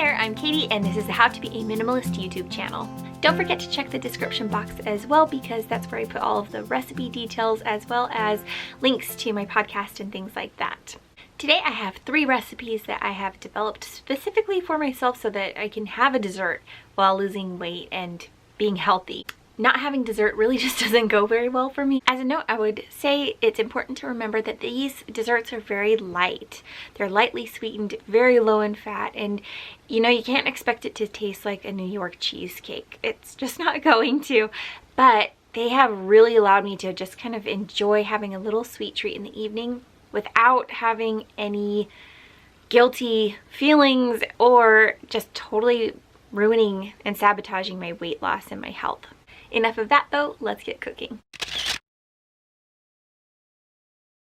there, I'm Katie and this is the How to Be a Minimalist YouTube channel. Don't forget to check the description box as well because that's where I put all of the recipe details as well as links to my podcast and things like that. Today I have 3 recipes that I have developed specifically for myself so that I can have a dessert while losing weight and being healthy. Not having dessert really just doesn't go very well for me. As a note, I would say it's important to remember that these desserts are very light. They're lightly sweetened, very low in fat, and you know, you can't expect it to taste like a New York cheesecake. It's just not going to, but they have really allowed me to just kind of enjoy having a little sweet treat in the evening without having any guilty feelings or just totally ruining and sabotaging my weight loss and my health. Enough of that though, let's get cooking.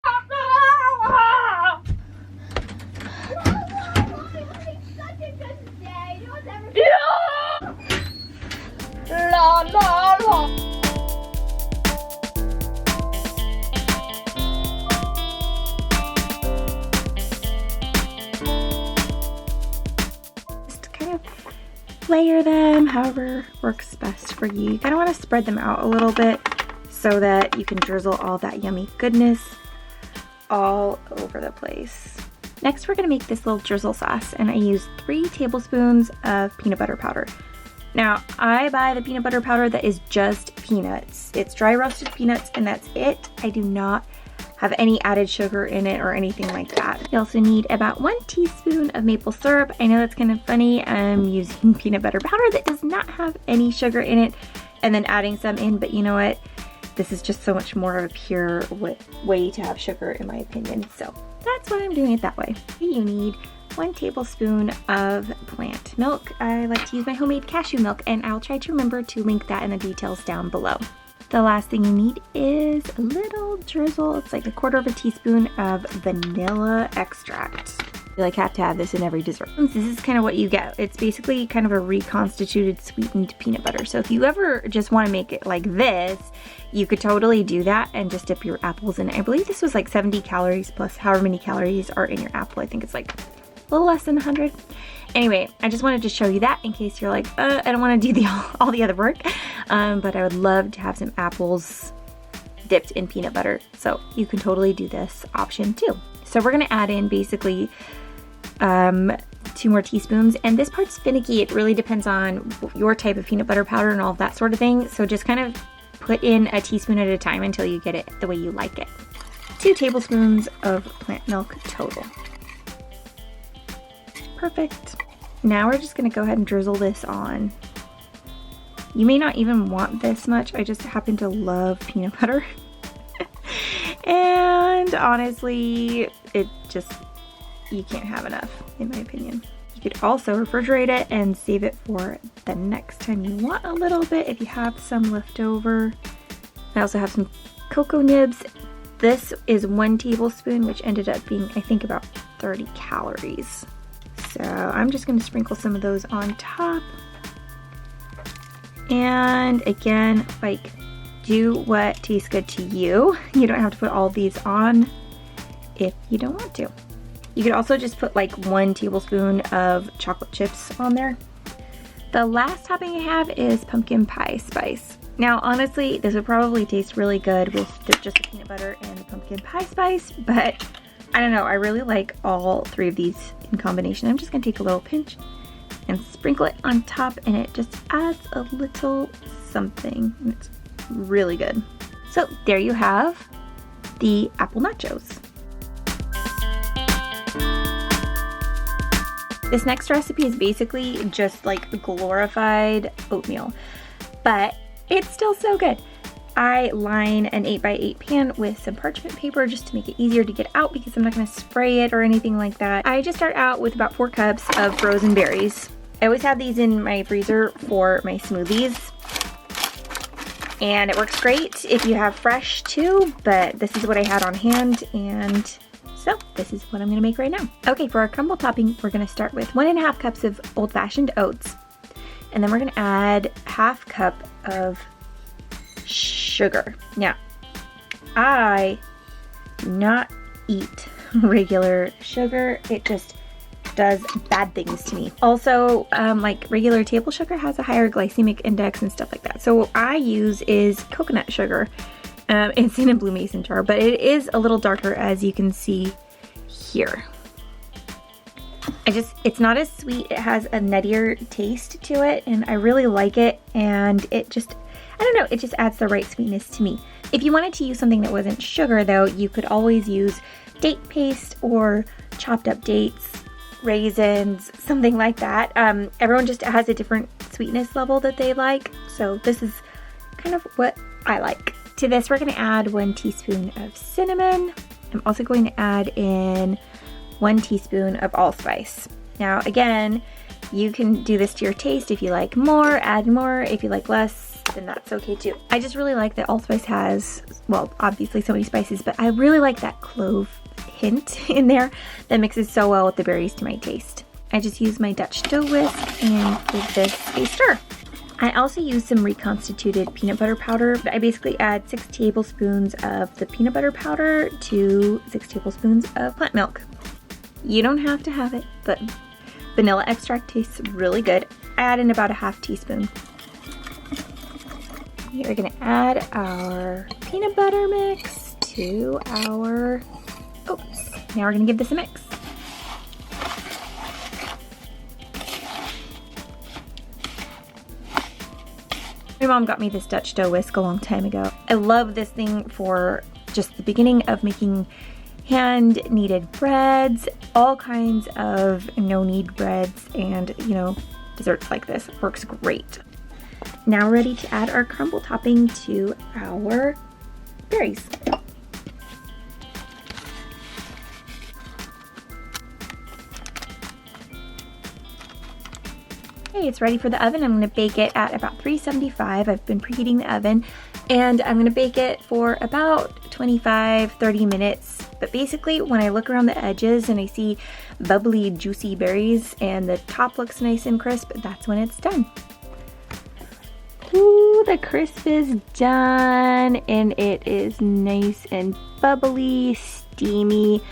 La la la. Just kind of layer them however works best for you. You kind of want to spread them out a little bit so that you can drizzle all that yummy goodness all over the place. Next, we're going to make this little drizzle sauce, and I use 3 tablespoons of peanut butter powder. Now, I buy the peanut butter powder that is just peanuts. It's dry roasted peanuts and that's it. I do not have any added sugar in it or anything like that. You also need about 1 teaspoon of maple syrup. I know that's kind of funny. I'm using peanut butter powder that does not have any sugar in it and then adding some in, but you know what? This is just so much more of a pure way to have sugar in my opinion. So that's why I'm doing it that way. You need 1 tablespoon of plant milk. I like to use my homemade cashew milk and I'll try to remember to link that in the details down below. The last thing you need is a little drizzle. It's like 1/4 teaspoon of vanilla extract. You have to have this in every dessert. This is kind of what you get. It's basically kind of a reconstituted sweetened peanut butter. So if you ever just want to make it like this, you could totally do that and just dip your apples in it. I believe this was like 70 calories plus however many calories are in your apple. I think it's like a little less than 100. Anyway, I just wanted to show you that in case you're like, I don't want to do all the other work, but I would love to have some apples dipped in peanut butter. So you can totally do this option too. So we're going to add in basically 2 more teaspoons, and this part's finicky. It really depends on your type of peanut butter powder and all of that sort of thing. So just kind of put in a teaspoon at a time until you get it the way you like it. 2 tablespoons of plant milk total. Perfect. Now we're just gonna go ahead and drizzle this on. You may not even want this much. I just happen to love peanut butter. And honestly, you can't have enough, in my opinion. You could also refrigerate it and save it for the next time you want a little bit if you have some left over. I also have some cocoa nibs. This is 1 tablespoon, which ended up being, I think, about 30 calories. So I'm just going to sprinkle some of those on top. And again, like, do what tastes good to you. You don't have to put all these on if you don't want to. You could also just put like 1 tablespoon of chocolate chips on there. The last topping I have is pumpkin pie spice. Now, honestly, this would probably taste really good with just the peanut butter and the pumpkin pie spice, but I don't know, I really like all 3 of these in combination. I'm just gonna take a little pinch and sprinkle it on top, and it just adds a little something. And it's really good. So there you have the apple nachos. This next recipe is basically just like glorified oatmeal, but it's still so good. I line an 8x8 pan with some parchment paper just to make it easier to get out because I'm not going to spray it or anything like that. I just start out with about 4 cups of frozen berries. I always have these in my freezer for my smoothies, and it works great if you have fresh too, but this is what I had on hand, and so this is what I'm going to make right now. Okay, for our crumble topping, we're going to start with 1.5 cups of old-fashioned oats, and then we're going to add 1/2 cup of sugar. Now, I do not eat regular sugar. It just does bad things to me. Also, like regular table sugar has a higher glycemic index and stuff like that. So what I use is coconut sugar in cinnamon blue mason jar, but it is a little darker, as you can see here. It's not as sweet. It has a nuttier taste to it, and I really like it. And it just, I don't know, it just adds the right sweetness to me. If you wanted to use something that wasn't sugar though, you could always use date paste or chopped up dates, raisins, something like that. Everyone just has a different sweetness level that they like. So this is kind of what I like. To this, we're gonna add 1 teaspoon of cinnamon. I'm also going to add in 1 teaspoon of allspice. Now again, you can do this to your taste. If you like more, add more. If you like less, then that's okay too. I just really like that allspice has, well, obviously so many spices, but I really like that clove hint in there that mixes so well with the berries to my taste. I just use my Dutch dough whisk and give this a stir. I also use some reconstituted peanut butter powder. I basically add 6 tablespoons of the peanut butter powder to 6 tablespoons of plant milk. You don't have to have it, but vanilla extract tastes really good. I add in about a ½ teaspoon. We're gonna add our peanut butter mix to our oats. Now we're gonna give this a mix. My mom got me this Dutch dough whisk a long time ago. I love this thing for just the beginning of making hand kneaded breads, all kinds of no-knead breads, and desserts like this. It works great. Now we're ready to add our crumble topping to our berries. Okay, it's ready for the oven. I'm gonna bake it at about 375. I've been preheating the oven, and I'm gonna bake it for about 25-30 minutes. But basically, when I look around the edges and I see bubbly, juicy berries and the top looks nice and crisp, that's when it's done. Ooh, the crisp is done, and it is nice and bubbly, steamy.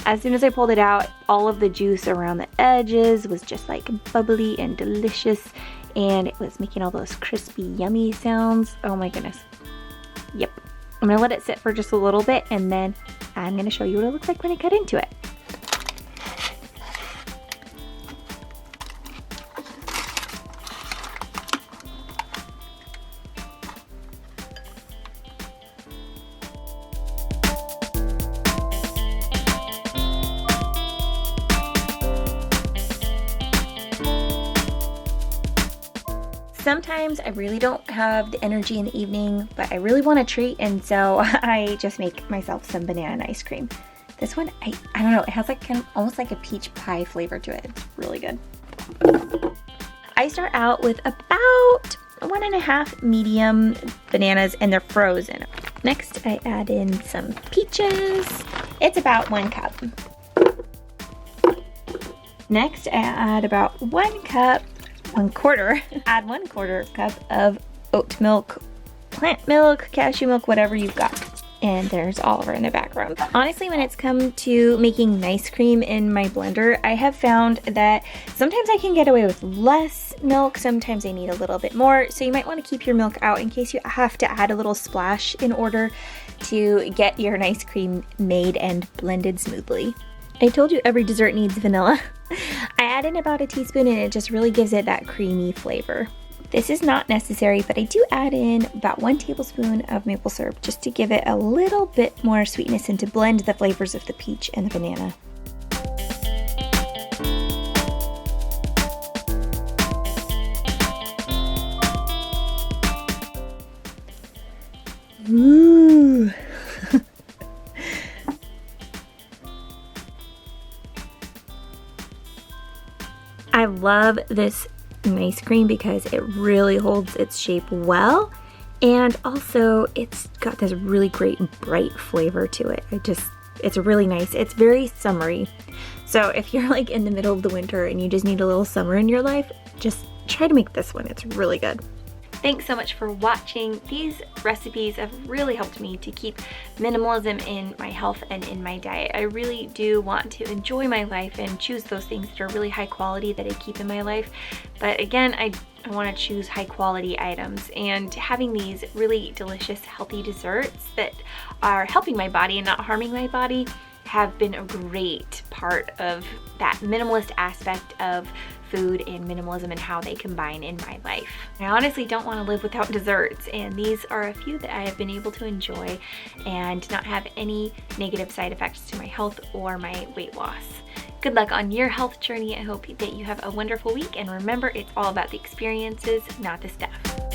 As soon as I pulled it out, all of the juice around the edges was just like bubbly and delicious, and it was making all those crispy, yummy sounds. Oh my goodness. Yep. I'm gonna let it sit for just a little bit, and then I'm gonna show you what it looks like when I cut into it. Sometimes I really don't have the energy in the evening, but I really want a treat, and so I just make myself some banana ice cream. This one, I don't know, it has like kind of almost like a peach pie flavor to it. It's really good. I start out with about 1.5 medium bananas, and they're frozen. Next, I add in some peaches. It's about 1 cup. Next, I add about 1 cup. 1/4. Add 1/4 cup of oat milk, plant milk, cashew milk, whatever you've got. And there's Oliver in the background. Honestly, when it's come to making nice cream in my blender, I have found that sometimes I can get away with less milk, sometimes I need a little bit more. So you might want to keep your milk out in case you have to add a little splash in order to get your nice cream made and blended smoothly. I told you every dessert needs vanilla. I add in about 1 teaspoon, and it just really gives it that creamy flavor. This is not necessary, but I do add in about 1 tablespoon of maple syrup just to give it a little bit more sweetness and to blend the flavors of the peach and the banana. Ooh. I love this ice cream because it really holds its shape well, and also it's got this really great bright flavor to it. It's really nice. It's very summery. So if you're like in the middle of the winter and you just need a little summer in your life, just try to make this one. It's really good. Thanks so much for watching. These recipes have really helped me to keep minimalism in my health and in my diet. I really do want to enjoy my life and choose those things that are really high quality that I keep in my life. But again, I want to choose high quality items, and having these really delicious healthy desserts that are helping my body and not harming my body have been a great part of that minimalist aspect of food and minimalism and how they combine in my life. I honestly don't want to live without desserts, and these are a few that I have been able to enjoy and not have any negative side effects to my health or my weight loss. Good luck on your health journey. I hope that you have a wonderful week, and remember, it's all about the experiences, not the stuff.